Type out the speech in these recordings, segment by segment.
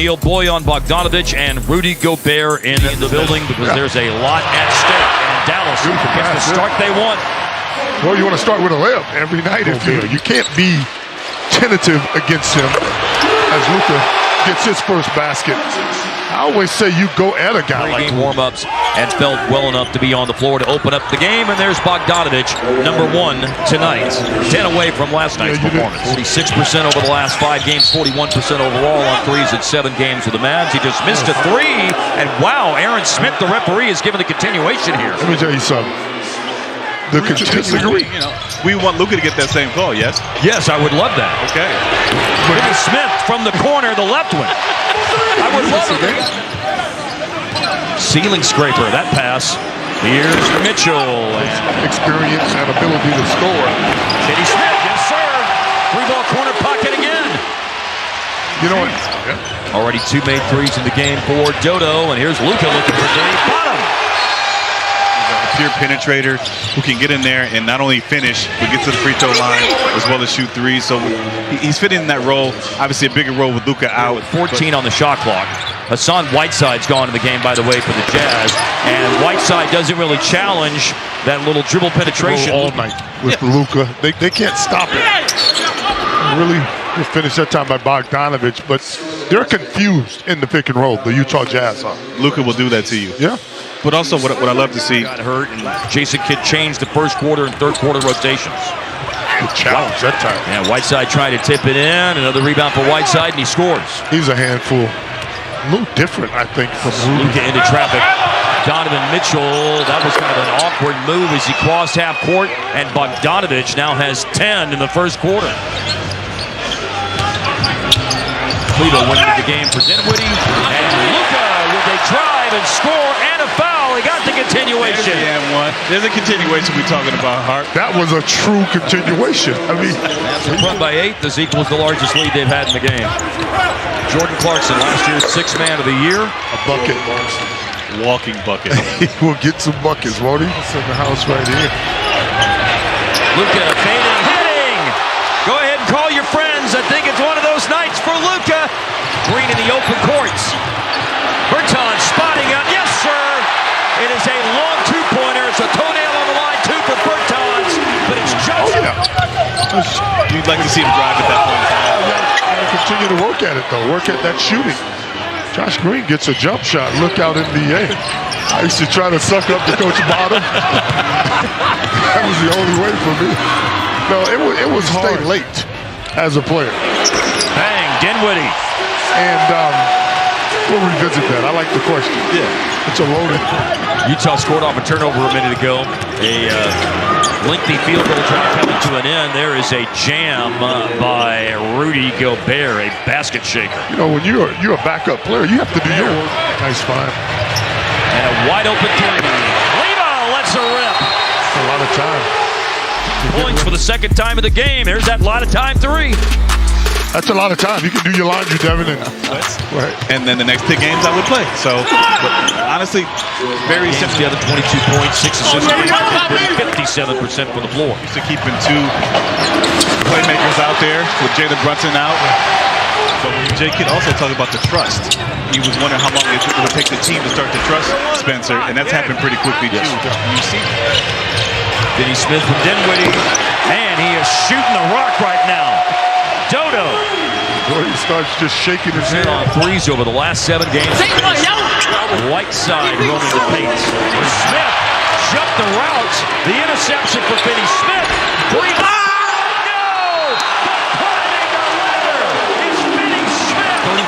Bojan Bogdanovic and Rudy Gobert in the building because there's a lot at stake. And Dallas gets the start they want. Well, you want to start with a layup every night if you can't be tentative against him as Luka gets his first basket. I always say you go at a guy like warm-ups and felt well enough to be on the floor to open up the game. And there's Bogdanovic, number 1 tonight. 10 away from last night's performance. 46% over the last 5 games, 41% overall on threes in 7 games with the Mavs. He just missed a 3. And wow, Aaron Smith, the referee, is giving the continuation here. Let me tell you something. The continuation. You know, we want Luka to get that same call, yes? Yes, I would love that. Okay. Aaron Smith from the corner, the left one. I would love it. Ceiling scraper, that pass. Here's Mitchell. Experience and ability to score. Kenny Smith, yes sir. 3-ball corner pocket again. You know what? Already 2 made threes in the game for Dodo, and here's Luka looking for Dave Bottom. Pure penetrator who can get in there and not only finish, but get to the free throw line as well as shoot threes. So he's fitting in that role. Obviously, a bigger role with Luka out. 14 on the shot clock. Hassan Whiteside's gone in the game, by the way, for the Jazz. And Whiteside doesn't really challenge that little dribble penetration all night with Luka. They can't stop it. Really finished that time by Bogdanovic, but they're confused in the pick and roll. The Utah Jazz are. Luka will do that to you. Yeah. But also, what I love to see. Got hurt, and Jason Kidd changed the first quarter and third quarter rotations. Good challenge that time. Yeah, Whiteside trying to tip it in. Another rebound for Whiteside, and he scores. He's a handful. A little different, I think, from Luka into traffic. Donovan Mitchell, that was kind of an awkward move as he crossed half court, and Bogdanovic now has 10 in the first quarter. Cleveland winning the game for Dinwiddie, and Luka with a drive and score and a foul. He got the continuation. There's a continuation we're talking about, Hart. That was a true continuation. I mean, run by 8. This equals the largest lead they've had in the game. Jordan Clarkson, last year's 6th man of the year. A bucket. Walking bucket. He will get some buckets, won't he? It's in the house right here. Luka fading, hitting. Go ahead and call your friends. I think it's one of those nights for Luka. Green in the open courts. Bertans spotting up. Yes, sir. It is a long 2-pointer. It's a toenail on the line, 2 for Bertans, but it's just. You'd like to see him drive at that point. Continue to work at it, though. Work at that shooting. Josh Green gets a jump shot. Look out, NBA. I used to try to suck up to Coach Bottom. That was the only way for me. No, it was stay late as a player. Bang, Dinwiddie. And we'll revisit that. I like the question. Yeah. It's a loaded. Utah scored off a turnover a minute ago. A lengthy field goal try coming to an end. There is a jam by Rudy Gobert, a basket shaker. You know, when you're a backup player, you have to do your work. Nice find. And a wide open three. Leva lets her rip. That's a lot of time. Points for the 2nd time of the game. There's that lot of time 3. That's a lot of time. You can do your laundry, Devin. And then the next 2 games I would play. So, honestly, very simple. The other 22 points, 6 assists, 57% from the floor. Used to keeping 2 playmakers out there with Jalen Brunson out. But Jay Kidd also talked about the trust. He was wondering how long it would take the team to start to trust Spencer, and that's happened pretty quickly too. You see. Vinny Smith from Dinwiddie, and he is shooting the rock right now. Dodo. Boy, he starts just shaking his head. On threes over the last 7 games. Whiteside roaming the paint. Smith jumped the route. The interception for Vinny Smith.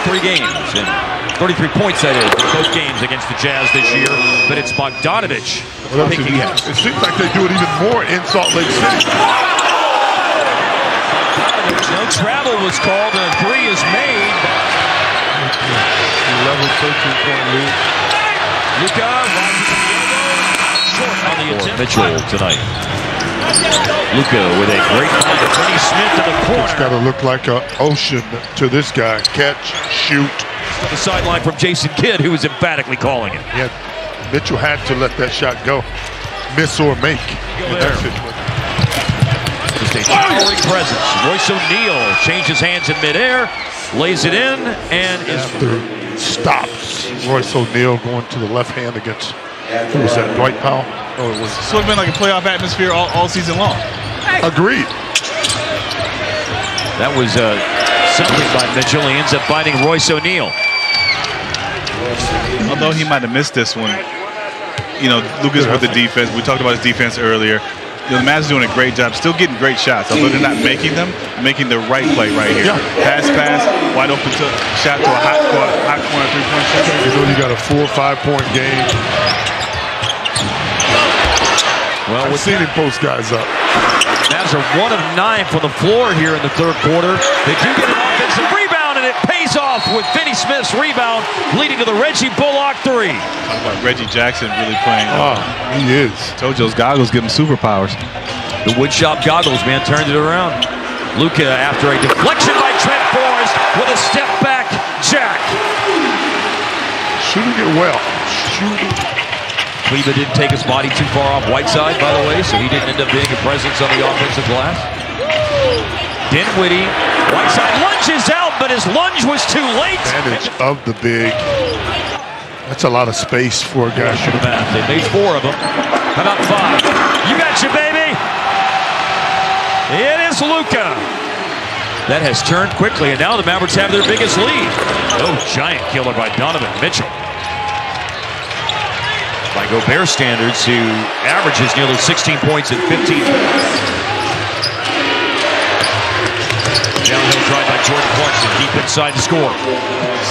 33 games, and 33 points, that is, in both games against the Jazz this year. But it's Bogdanovic. It seems like they do it even more in Salt Lake City. No travel was called, and a 3 is made. 11, 13-point lead. Luka short on the attempt. Mitchell tonight. Luka with a great find to Vinny Smith to the corner. It's got to look like an ocean to this guy. Catch, shoot. To the sideline from Jason Kidd, who was emphatically calling it. Yeah, Mitchell had to let that shot go. Miss or make in that situation. Just a towering presence. Royce O'Neal changes hands in midair, lays it in, and is After stops Royce O'Neal going to the left hand against, who was that, Dwight Powell? Oh, it was. This would have been like a playoff atmosphere all season long. Agreed. That was something by Mitchell. He ends up finding Royce O'Neal. Although he might have missed this one, you know, Lucas with the defense. We talked about his defense earlier. You know, the Mavs are doing a great job, still getting great shots. Although they're not making them, making the right play right here. Yeah. Pass, wide open shot to a hot corner three-point shot. You know you got a 4 or 5 point game. Well, We've seen him post guys up. Mavs are 1 of 9 from the floor here in the third quarter. They do get an offensive rebound, and it pays off with Finney Smith's rebound, leading to the Reggie Bullock 3. Talk about Reggie Jackson really playing. Oh, he is. Told you those goggles give him superpowers. The woodshop goggles, man, turned it around. Luka after a deflection by Trent Forrest with a step back jack. Shooting it well. Shooting. Kleba didn't take his body too far off Whiteside, by the way, so he didn't end up being a presence on the offensive glass. Dinwiddie, Whiteside lunges out, but his lunge was too late. Advantage of the big. That's a lot of space for a guy shooting. They made 4 of them. How about 5? You betcha, baby. It is Luka. That has turned quickly, and now the Mavericks have their biggest lead. Oh, giant killer by Donovan Mitchell. By Gobert standards, who averages nearly 16 points in 15 minutes. Downhill drive by Jordan Clarkson, deep inside to score.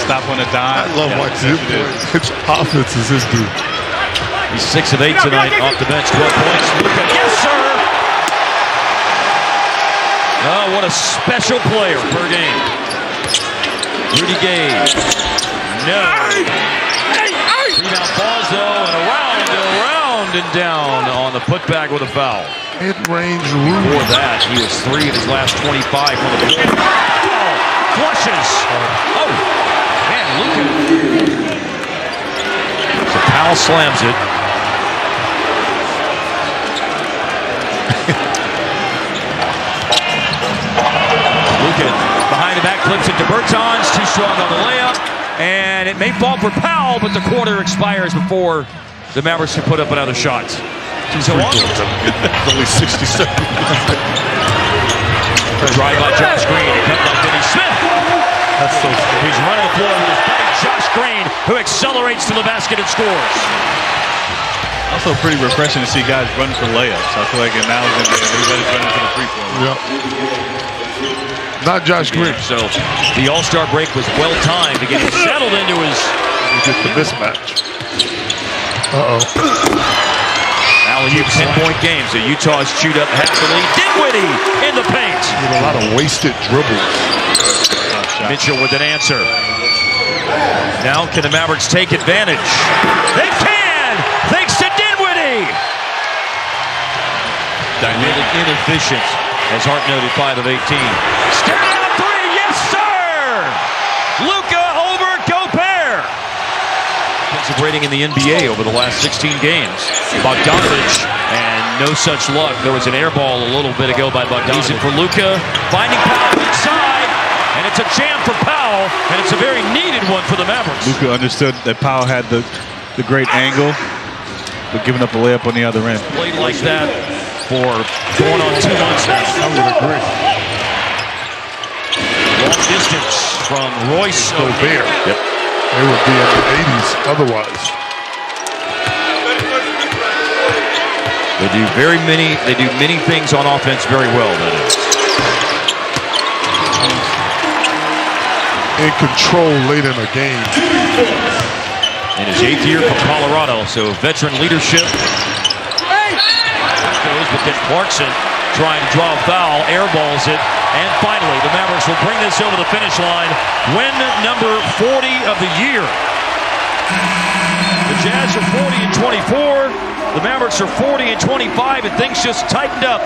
Stop on a dime. I love watching him. His offense is his dude. He's 6 of 8 tonight off the bench, 12 points. Luka, yes, sir! Oh, what a special player per game. Rudy Gay. No. Rebound falls, though, and around and down on the putback with a foul. Mid-range Rudy. Before that, he was 3 in his last 25 from the floor. Oh, flushes. Oh, man, Luka. So Powell slams it. Luka behind the back, clips it to Bertans. Too strong on the layup. And it may fall for Powell, but the quarter expires before the Mavericks can put up another shot. So on. Only 60 seconds. Drive by Josh Green, cut by Finney Smith. That's so scary. He's running the floor with his buddy Josh Green, who accelerates to the basket and scores. Also pretty refreshing to see guys run for layups. I feel like now everybody's running for the free throw. Yeah. Not Josh Green. So the All-Star break was well timed to get him settled into his. You get the mismatch. Alley-oop 10-point game. So Utah's chewed up half the lead. Dinwiddie in the paint. With a lot of wasted dribbles. Mitchell with an answer. Now can the Mavericks take advantage? They can! Thanks to Dinwiddie! Dynamic, inefficient, as Hart noted, 5 of 18. Staring at a 3, yes sir! Luka over Gobert. Defensive rating in the NBA over the last 16 games. Bogdanovich, and no such luck. There was an air ball a little bit ago by Bogdanovich. For Luka, finding Powell inside, and it's a jam for Powell, and it's a very needed one for the Mavericks. Luka understood that Powell had the great angle, but giving up a layup on the other end. Played like that for going on 2 months now. I would agree. Long distance from Royce Gobert. Yep. They would be in the 80s otherwise. They do many things on offense very well, that is. In control late in a game. In his 8th year from Colorado, so veteran leadership. But then Clarkson trying to draw a foul, airballs it, and finally the Mavericks will bring this over the finish line. Win number 40 of the year. The Jazz are 40-24. The Mavericks are 40-25, and things just tightened up